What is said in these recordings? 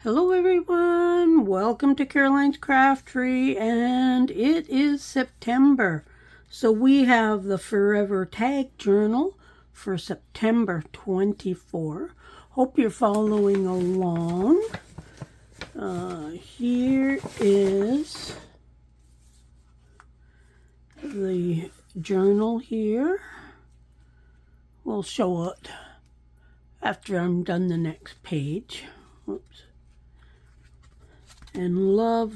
Hello everyone, welcome to Caroline's Craft Tree, and it is September. So we have the Forever Tag Journal for September 24. Hope you're following along. Here is the journal here. We'll show it after I'm done the next page. Oops. And love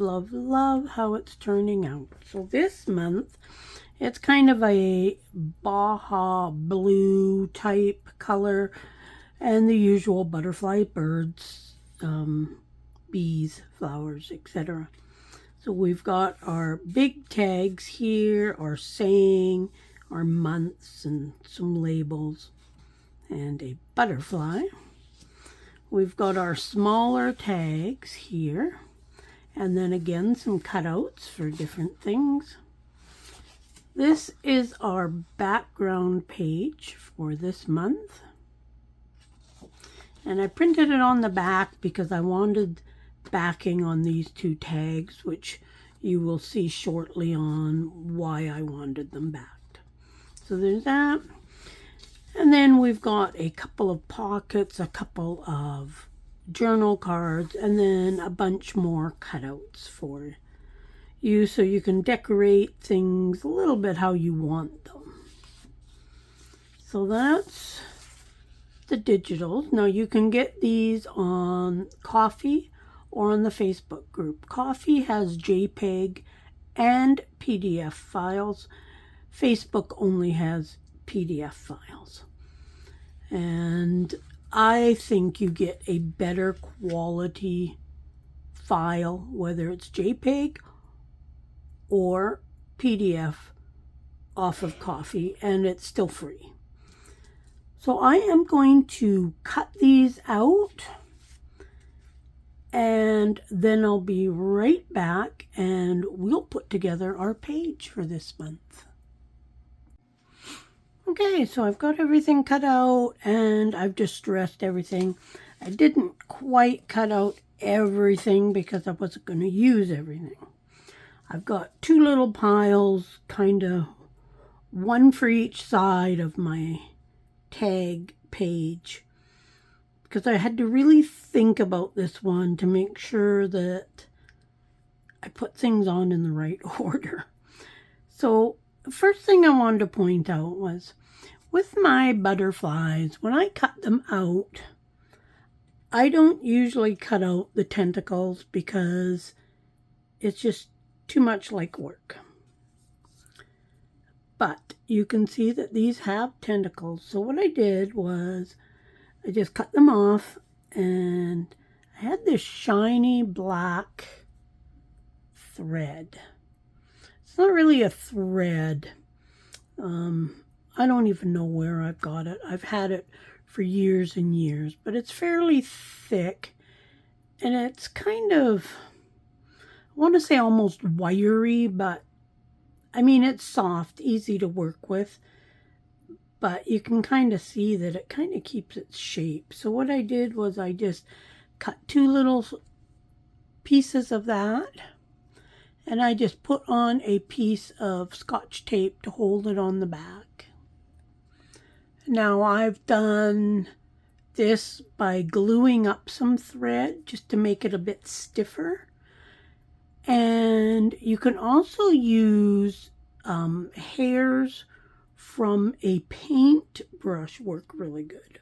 how it's turning out. So this month, it's kind of a Baja blue type color and the usual butterfly, birds, bees, flowers, etc. So we've got our big tags here, our saying, our months, and some labels, and a butterfly. We've got our smaller tags here. And then again, some cutouts for different things. This is our background page for this month. And I printed it on the back because I wanted backing on these two tags, which you will see shortly on why I wanted them backed. So there's that. And then we've got a couple of pockets, a couple of journal cards, and then a bunch more cutouts for you so you can decorate things a little bit how you want them. So that's the digitals. Now you can get these on Ko-fi or on the Facebook group. Ko-fi has JPEG and PDF files. Facebook only has PDF files. And I think you get a better quality file, whether it's JPEG or PDF, off of Ko-fi, and it's still free. So I am going to cut these out, and then I'll be right back, and we'll put together our page for this month. Okay, so I've got everything cut out and I've distressed everything. I didn't quite cut out everything because I wasn't going to use everything. I've got two little piles, kind of one for each side of my tag page, because I had to really think about this one to make sure that I put things on in the right order. So the first thing I wanted to point out was, with my butterflies, when I cut them out, I don't usually cut out the tentacles because it's just too much like work. But you can see that these have tentacles. So what I did was I just cut them off, and I had this shiny black thread. It's not really a thread. I don't even know where I've got it. I've had it for years and years, but it's fairly thick, and it's kind of, I want to say almost wiry, but I mean, it's soft, easy to work with, but you can kind of see that it kind of keeps its shape. So what I did was I just cut two little pieces of that, and I just put on a piece of Scotch tape to hold it on the back. Now I've done this by gluing up some thread just to make it a bit stiffer. And you can also use hairs from a paintbrush, work really good.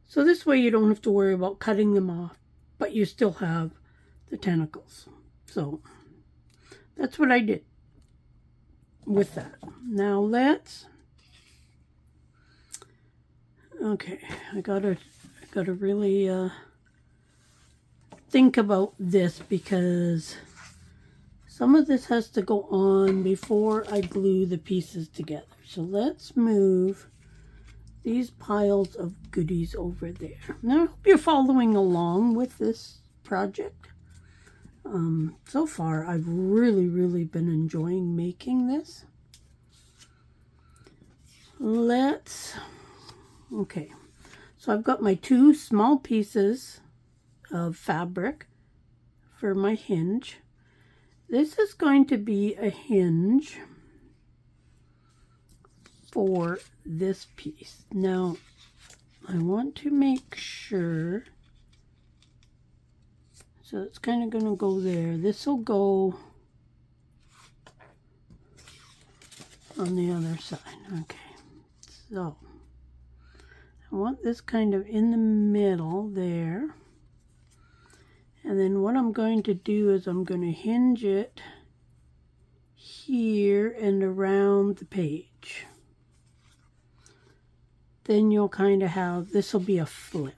So this way you don't have to worry about cutting them off, but you still have the tentacles. So that's what I did with that. Now okay, I gotta really think about this, because some of this has to go on before I glue the pieces together. So let's move these piles of goodies over there. Now I hope you're following along with this project. So far I've really been enjoying making this. Okay, so I've got my two small pieces of fabric for my hinge. This is going to be a hinge for this piece. Now, I want to make sure, so it's kind of going to go there. This will go on the other side. Okay, so I want this kind of in the middle there. And then what I'm going to do is I'm going to hinge it here and around the page. Then you'll kind of have, this will be a flip.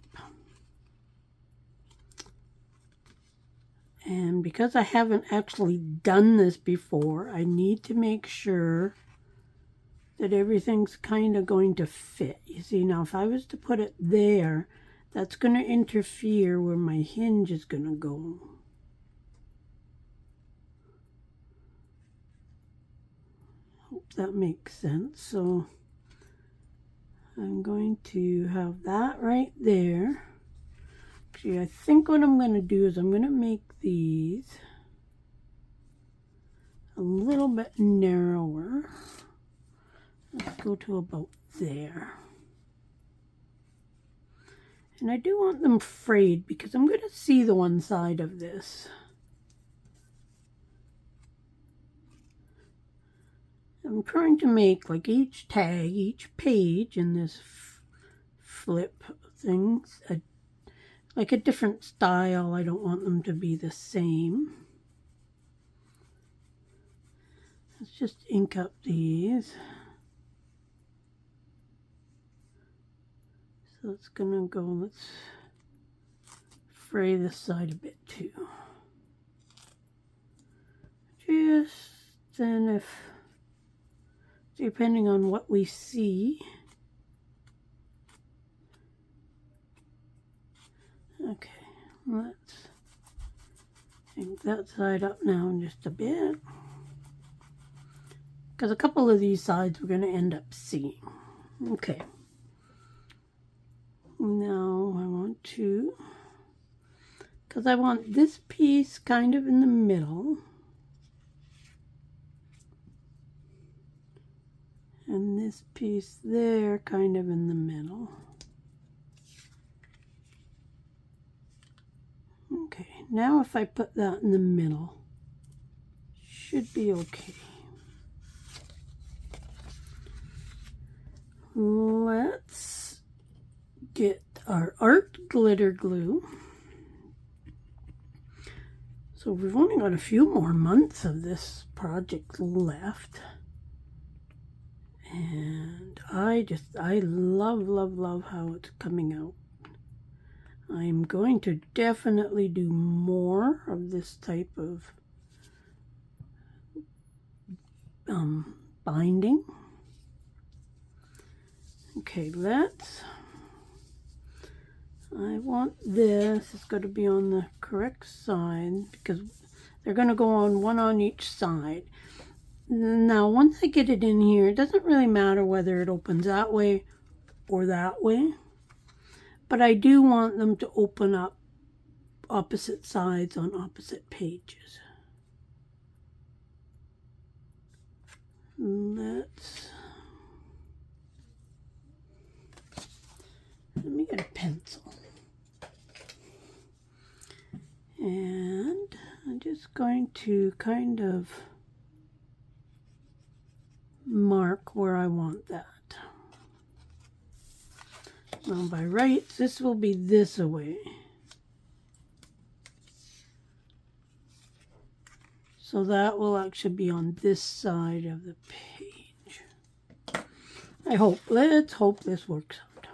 And because I haven't actually done this before, I need to make sure that everything's kind of going to fit. You see, now if I was to put it there, that's going to interfere where my hinge is going to go. Hope that makes sense. So I'm going to have that right there. Actually, I think what I'm going to do is I'm going to make these a little bit narrower. Let's go to about there. And I do want them frayed because I'm going to see the one side of this. I'm trying to make like each tag, each page in this flip things, like a different style. I don't want them to be the same. Let's just ink up these. So it's gonna go, let's fray this side a bit too. Just then, if, depending on what we see. Okay, let's ink that side up now in just a bit. Because a couple of these sides we're gonna end up seeing. Okay. Now I want to, because I want this piece kind of in the middle. And this piece there kind of in the middle. Okay, now if I put that in the middle, should be okay. Let's get our art glitter glue. So we've only got a few more months of this project left. And I love how it's coming out. I'm going to definitely do more of this type of binding. Okay, I want this, it's got to be on the correct side because they're going to go on one on each side. Now, once I get it in here, it doesn't really matter whether it opens that way or that way. But I do want them to open up opposite sides on opposite pages. Let me get a pencil. And I'm just going to kind of mark where I want that. Now by rights, this will be this away. So that will actually be on this side of the page. Let's hope this works out.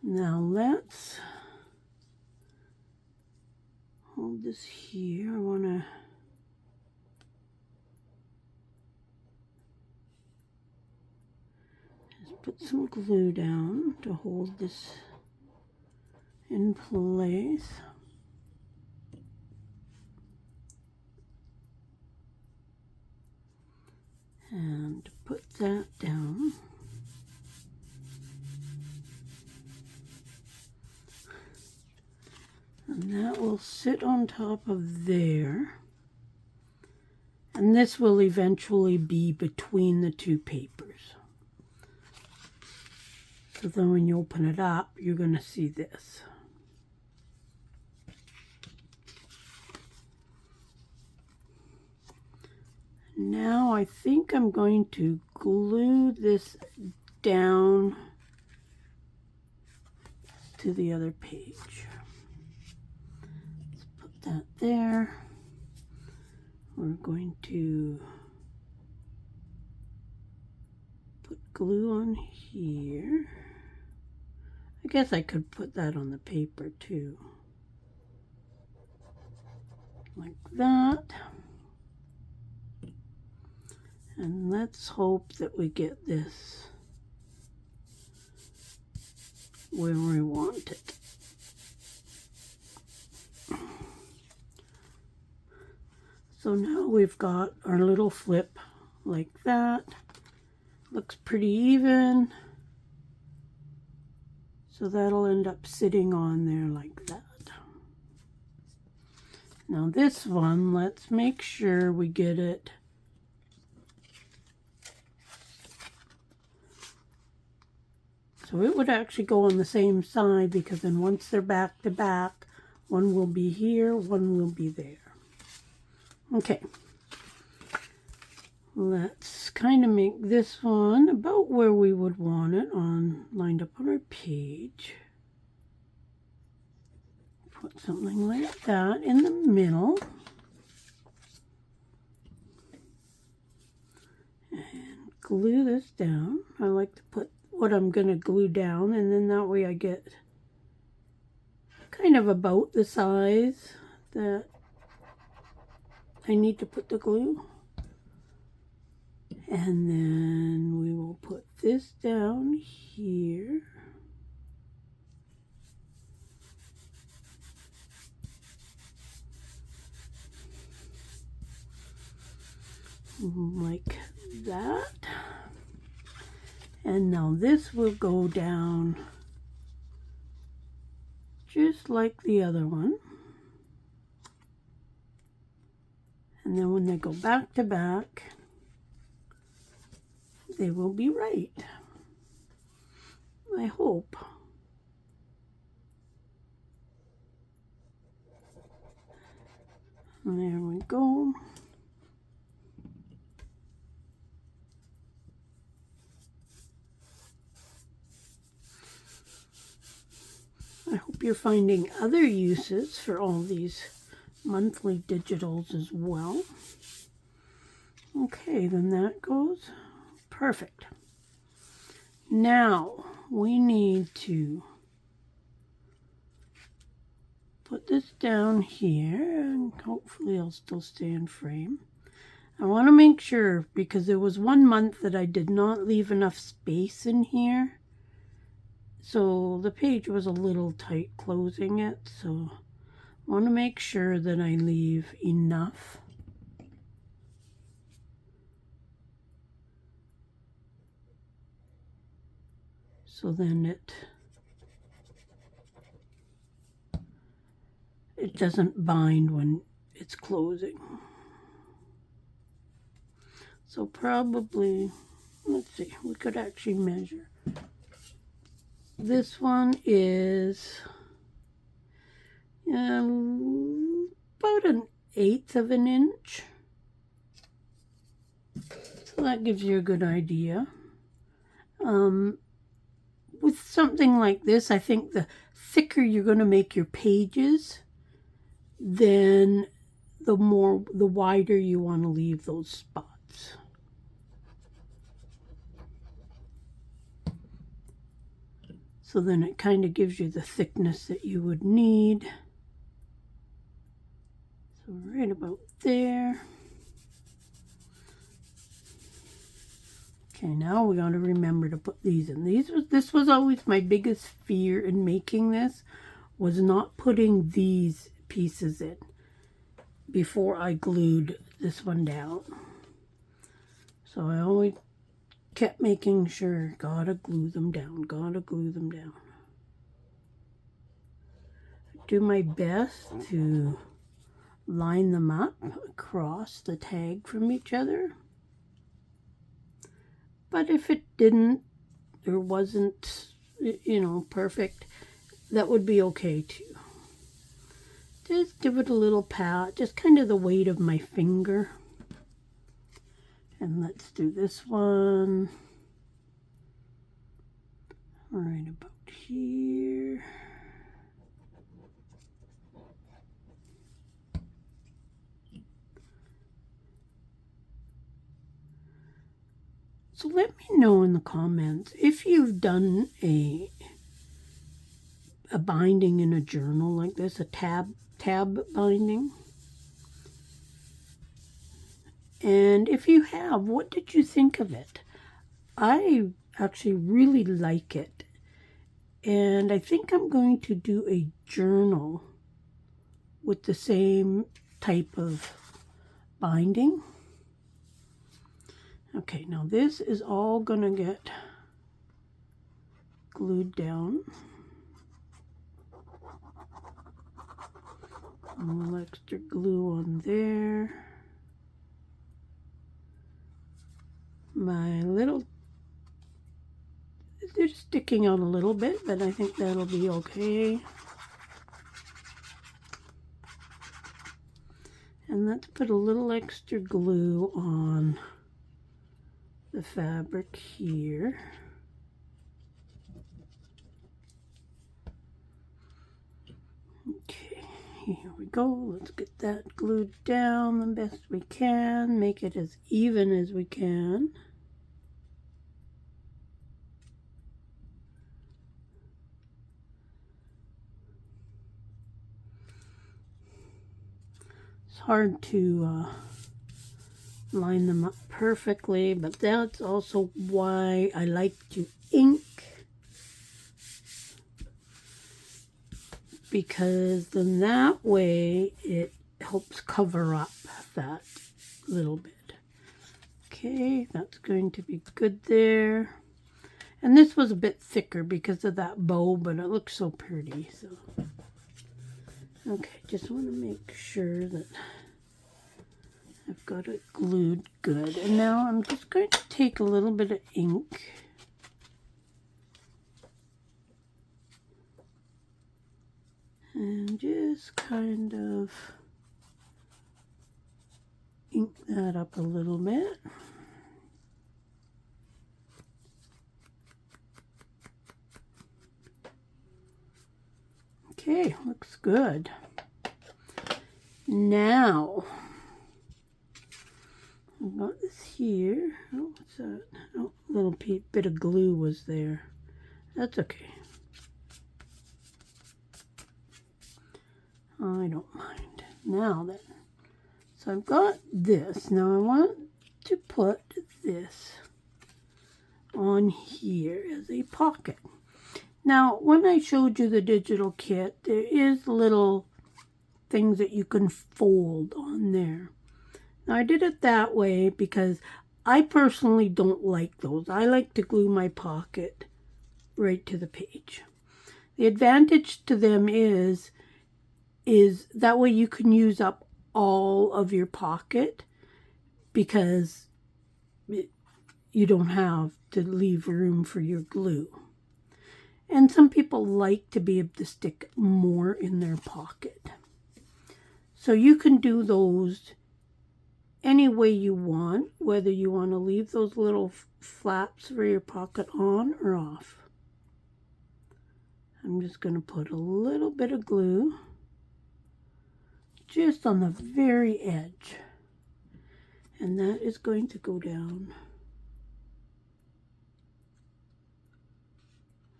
Now let's hold this here. I want to put some glue down to hold this in place. And put that down. And that will sit on top of there. And this will eventually be between the two papers. So then when you open it up, you're going to see this. Now I think I'm going to glue this down to the other page. Let's put that there. We're going to put glue on here. I guess I could put that on the paper too. Like that. And let's hope that we get this where we want it. So now we've got our little flip like that. Looks pretty even. So that'll end up sitting on there like that. Now this one, let's make sure we get it so it would actually go on the same side, because then once they're back to back, one will be here, one will be there. Okay, let's kind of make this one about where we would want it on, lined up on our page. Put something like that in the middle. And glue this down. I like to put what I'm going to glue down, and then that way I get kind of about the size that I need to put the glue. And then we will put this down here. Like that. And now this will go down just like the other one. And then when they go back to back, they will be right. I hope. And there we go. I hope you're finding other uses for all these monthly digitals as well. Okay, then that goes perfect. Now we need to put this down here, and hopefully it'll still stay in frame. I want to make sure, because there was one month that I did not leave enough space in here. So the page was a little tight closing it, so I want to make sure that I leave enough. So then it doesn't bind when it's closing. So probably, let's see, we could actually measure. This one is about 1/8 of an inch. So that gives you a good idea. With something like this, I think the thicker you're going to make your pages, then the wider you want to leave those spots. So then it kind of gives you the thickness that you would need. So right about there. Okay, now we got to remember to put these in. This was always my biggest fear in making this, was not putting these pieces in before I glued this one down. So I always kept making sure, gotta glue them down, gotta glue them down. do my best to line them up across the tag from each other. But if it didn't or wasn't, you know, perfect, that would be okay too. Just give it a little pat, just kind of the weight of my finger. And let's do this one right about here. So let me know in the comments if you've done a binding in a journal like this, a tab binding. And if you have, what did you think of it? I actually really like it. And I think I'm going to do a journal with the same type of binding. Okay, now this is all gonna get glued down. A little extra glue on there. My little, they're sticking out a little bit, but I think that'll be okay. And let's put a little extra glue on the fabric here. Okay, here we go. Let's get that glued down the best we can. Make it as even as we can. It's hard to line them up perfectly, but that's also why I like to ink, because then that way it helps cover up that little bit. Okay, that's going to be good there. And this was a bit thicker because of that bow, but it looks so pretty. So, okay, just want to make sure that I've got it glued good. And now I'm just going to take a little bit of ink and just kind of ink that up a little bit. Okay, looks good. Now, I've got this here. Oh, what's that? Oh, a little bit of glue was there. That's okay. I don't mind. Now then, so I've got this. Now I want to put this on here as a pocket. Now, when I showed you the digital kit, there is little things that you can fold on there. Now, I did it that way because I personally don't like those. I like to glue my pocket right to the page. The advantage to them is that way you can use up all of your pocket because you don't have to leave room for your glue. And some people like to be able to stick more in their pocket. So you can do those any way you want, whether you want to leave those little flaps for your pocket on or off. I'm just going to put a little bit of glue just on the very edge. And that is going to go down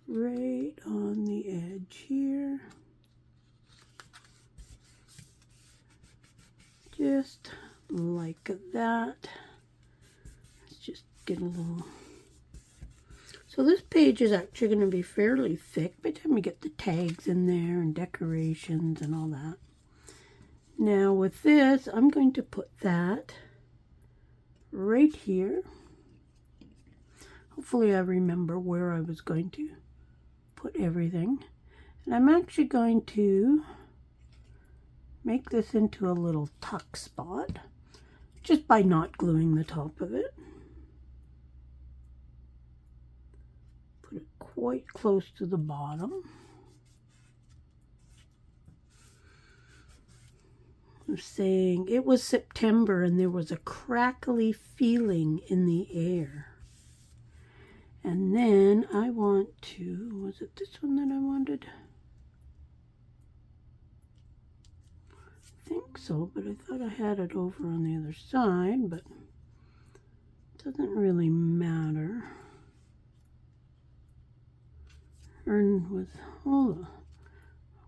right on the edge here. Just like that. Let's just get a little. So this page is actually going to be fairly thick by the time we get the tags in there and decorations and all that. Now with this, I'm going to put that right here. Hopefully I remember where I was going to put everything. And I'm actually going to make this into a little tuck spot just by not gluing the top of it. Put it quite close to the bottom. I'm saying it was September and there was a crackly feeling in the air. And then I want to, was it this one that I wanted? I think so, but I thought I had it over on the other side, but it doesn't really matter. Earn with, hold on,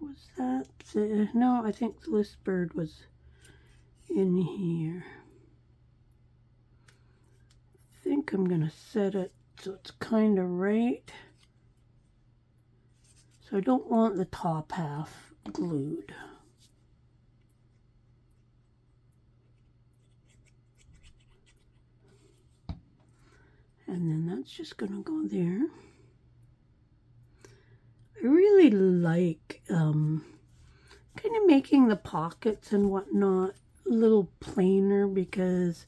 was that, no, I think this bird was in here. I think I'm gonna set it so it's kind of right. So I don't want the top half glued. And then that's just gonna go there. I really like kind of making the pockets and whatnot a little plainer, because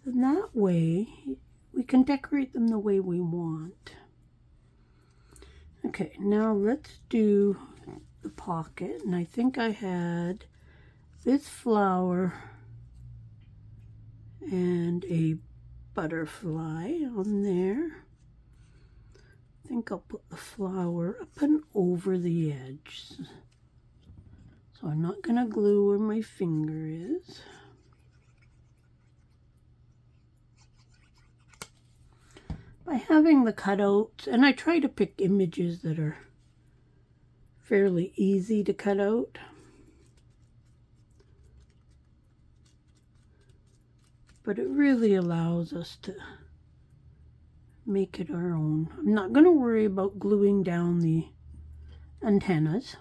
in that way we can decorate them the way we want. Okay, now let's do the pocket, and I think I had this flower and a butterfly on there. I think I'll put the flower up and over the edge. So I'm not going to glue where my finger is. By having the cutouts, and I try to pick images that are fairly easy to cut out. But it really allows us to make it our own. I'm not going to worry about gluing down the antennas.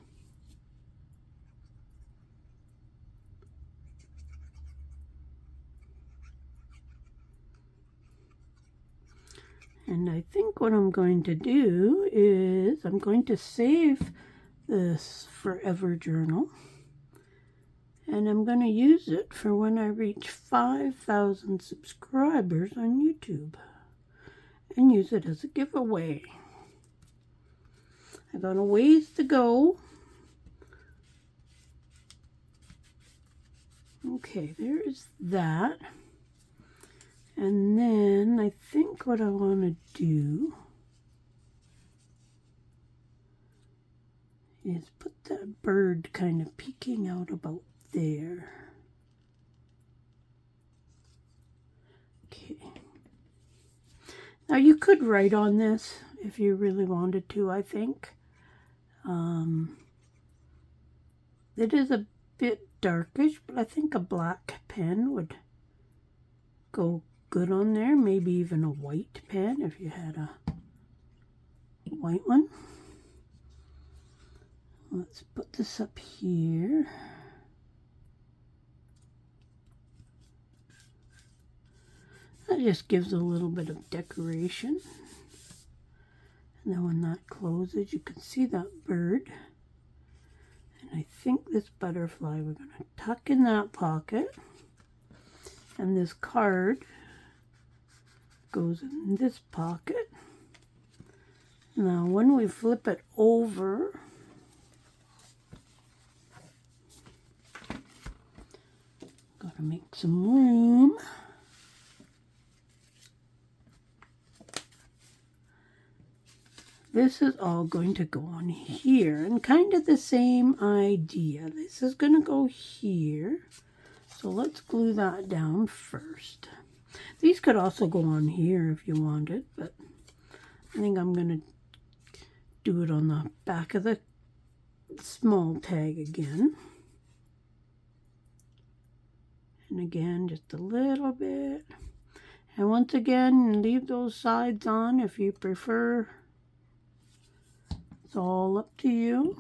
And I think what I'm going to do is I'm going to save this forever journal, and I'm going to use it for when I reach 5,000 subscribers on YouTube, and use it as a giveaway. I got a ways to go. Okay, there's that. And then I think what I want to do is put that bird kind of peeking out about there. Okay. Now you could write on this if you really wanted to, I think. It is a bit darkish, but I think a black pen would go good on there. Maybe even a white pen if you had a white one. Let's put this up here. That just gives a little bit of decoration. And then when that closes, you can see that bird. And I think this butterfly we're going to tuck in that pocket. And this card goes in this pocket. Now when we flip it over, gotta make some room. This is all going to go on here, and kind of the same idea. This is going to go here. So let's glue that down first. These could also go on here if you wanted, but I think I'm going to do it on the back of the small tag again. And again, just a little bit. And once again, leave those sides on if you prefer. It's all up to you.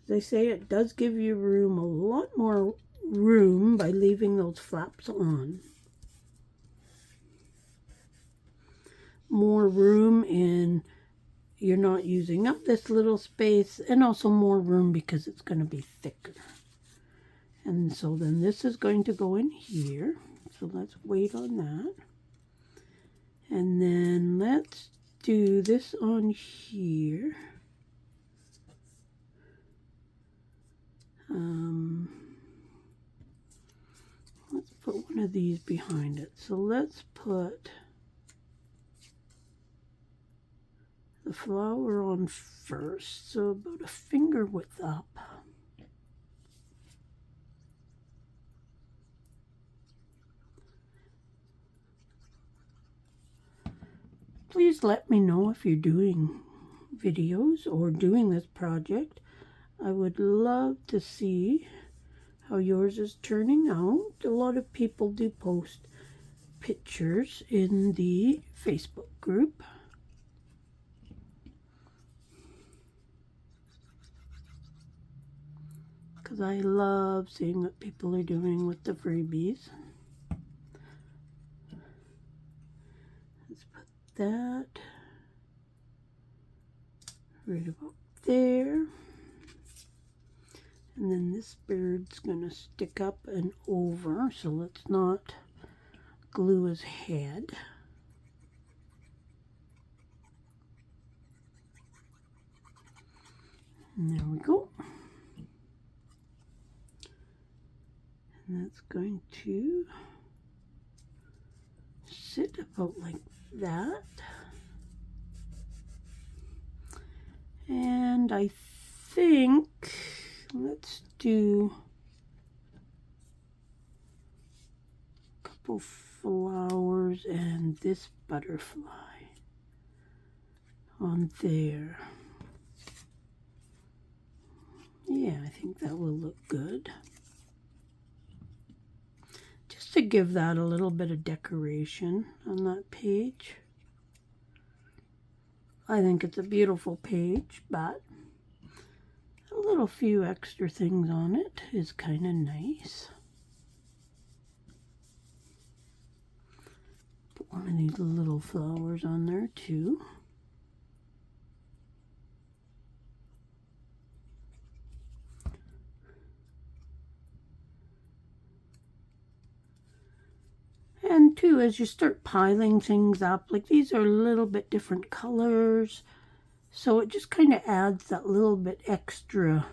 As I say, it does give you room, a lot more room by leaving those flaps on. More room in you're not using up this little space, and also more room because it's going to be thicker. And so then this is going to go in here. So let's wait on that. And then let's do this on here. Let's put one of these behind it. So let's put the flower on first, so about a finger width up. Please let me know if you're doing videos or doing this project. I would love to see how yours is turning out. A lot of people do post pictures in the Facebook group. Because I love seeing what people are doing with the freebies. Let's put that right about there. And then this bird's going to stick up and over, so let's not glue his head. And there we go. And that's going to sit about like that. And I think let's do a couple flowers and this butterfly on there. Yeah, I think that will look good. Just to give that a little bit of decoration on that page. I think it's a beautiful page, but a little few extra things on it is kind of nice. Put one of these little flowers on there too. And too, as you start piling things up, like these are a little bit different colors, so it just kind of adds that little bit extra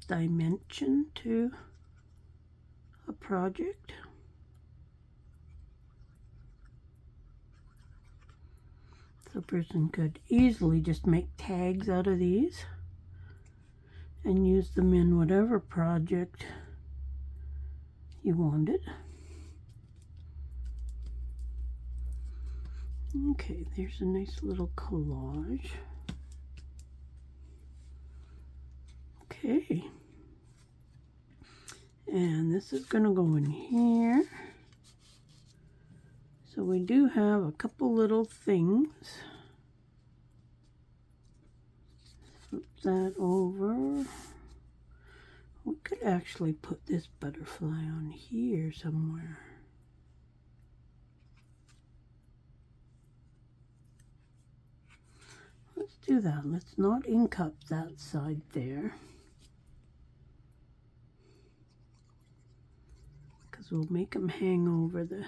dimension to a project. So a person could easily just make tags out of these and use them in whatever project you wanted. Okay, there's a nice little collage. Okay. And this is going to go in here. So we do have a couple little things. Flip that over. We could actually put this butterfly on here somewhere. Let's do that. Let's not ink up that side there, because we'll make them hang over the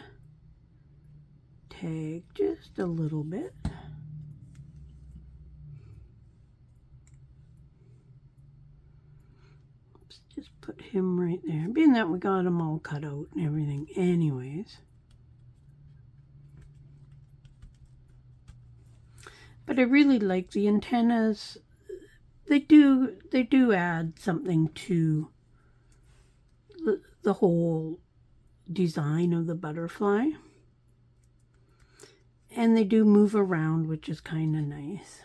tag just a little bit. Let's just put him right there, being that we got him all cut out and everything anyways. But I really like the antennas. They do add something to the whole design of the butterfly. And they do move around, which is kind of nice.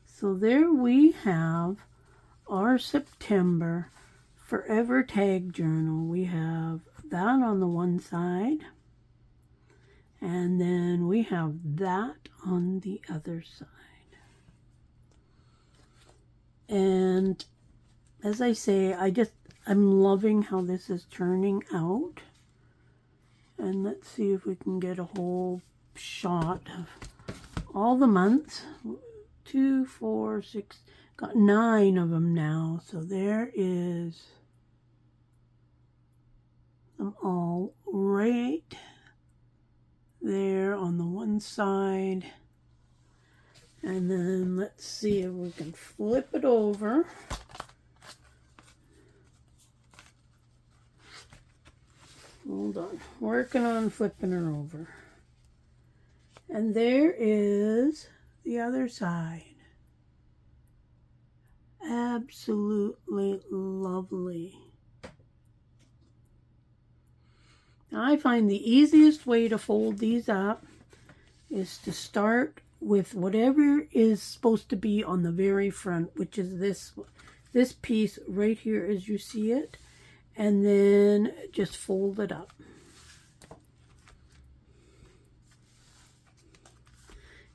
So there we have our September Forever Tag Journal. We have that on the one side. And then we have that on the other side. And as I say, I'm loving how this is turning out. And let's see if we can get a whole shot of all the months. 2, 4, 6, got 9 of them now. So there is them all right there on the one side. And then let's see if we can flip it over. Hold on, working on flipping her over. And there is the other side. Absolutely lovely. Now, I find the easiest way to fold these up is to start with whatever is supposed to be on the very front, which is this piece right here as you see it, and then just fold it up.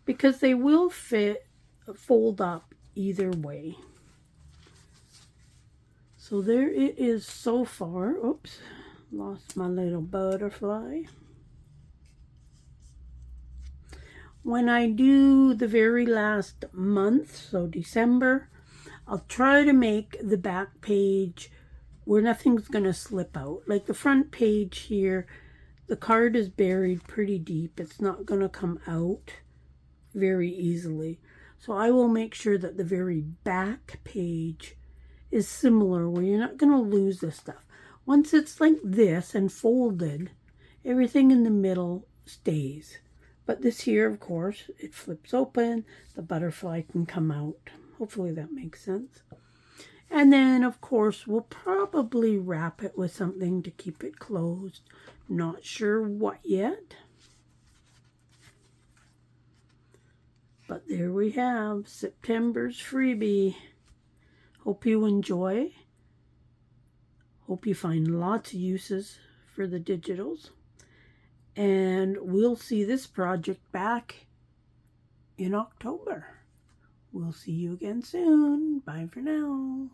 Because they will fold up either way. So there it is so far. Oops, lost my little butterfly. When I do the very last month, so December, I'll try to make the back page where nothing's going to slip out. Like the front page here, the card is buried pretty deep. It's not going to come out very easily. So I will make sure that the very back page is similar, where you're not going to lose this stuff. Once it's like this and folded, everything in the middle stays. But this here, of course, it flips open, the butterfly can come out. Hopefully that makes sense. And then, of course, we'll probably wrap it with something to keep it closed. Not sure what yet. But there we have September's freebie. Hope you enjoy. Hope you find lots of uses for the digitals. And we'll see this project back in October. We'll see you again soon. Bye for now.